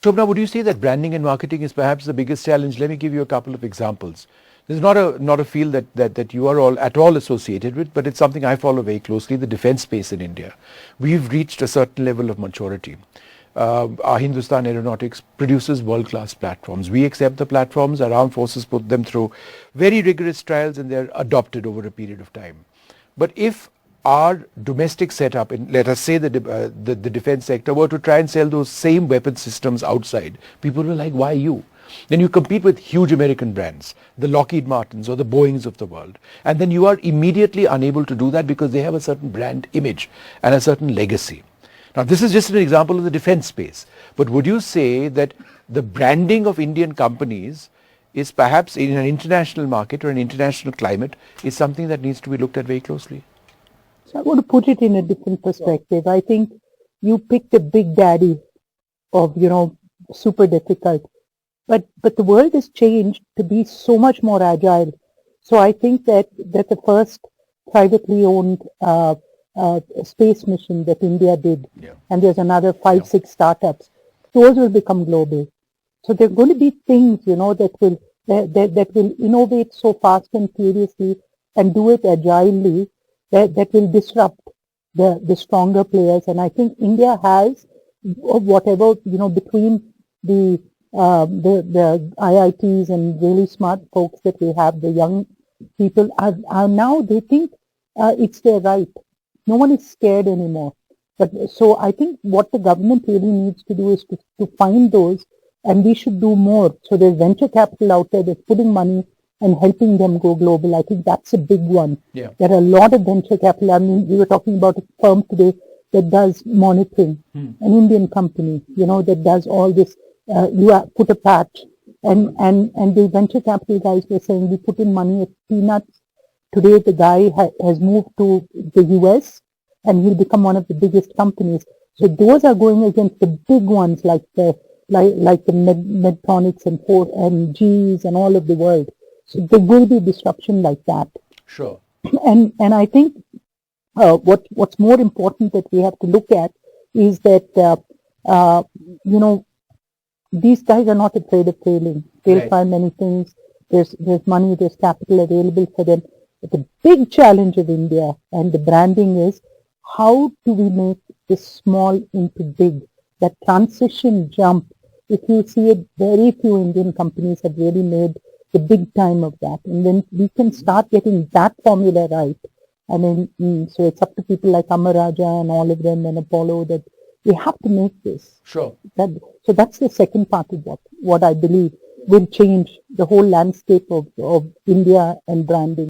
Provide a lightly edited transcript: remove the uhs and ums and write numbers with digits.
Shobana, would you say that branding and marketing is perhaps the biggest challenge? Let me give you a couple of examples. This is not a field that you are all at all associated with, but it's something I follow very closely, the defense space in India. We've reached a certain level of maturity. Our Hindustan Aeronautics produces world-class platforms. We accept the platforms, our armed forces put them through very rigorous trials, and they're adopted over a period of time. But if our domestic setup in, let us say, the defense sector were to try and sell those same weapon systems outside, people were like, why you? Then you compete with huge American brands, the Lockheed Martins or the Boeings of the world. And then you are immediately unable to do that because they have a certain brand image and a certain legacy. Now, this is just an example of the defense space. But would you say that the branding of Indian companies is perhaps in an international market or an international climate is something that needs to be looked at very closely? So I want to put it in a different perspective. I think you picked a big daddy of, super difficult. But the world has changed to be so much more agile. So I think that the first privately owned space mission that India did, and there's another 5-6 startups, those will become global. So there are going to be things, that will innovate so fast and furiously and do it agilely that will disrupt the stronger players. And I think India has whatever, between the IITs and really smart folks that we have, the young people are now, they think it's their right. No one is scared anymore. But so I think what the government really needs to do is to find those, and we should do more. So there's venture capital out there that's putting money and helping them go global. I think that's a big one. Yeah. There are a lot of venture capital. I mean, we were talking about a firm today that does monitoring, an Indian company, that does all this. You put a patch, and the venture capital guys were saying we put in money at peanuts. Today the guy has moved to the US, and he'll become one of the biggest companies. So those are going against the big ones like the Medtronics and G's and all of the world. So there will be disruption like that. Sure. And I think what's more important that we have to look at is that these guys are not afraid of failing. They'll try many things. There's money, there's capital available for them. But the big challenge of India and the branding is, how do we make this small into big? That transition jump, if you see it, very few Indian companies have really made the big time of that. And when we can start getting that formula right, I mean, so it's up to people like Amar Raja and all of them and Apollo that we have to make this. Sure. So that's the second part of what I believe will change the whole landscape of India and branding.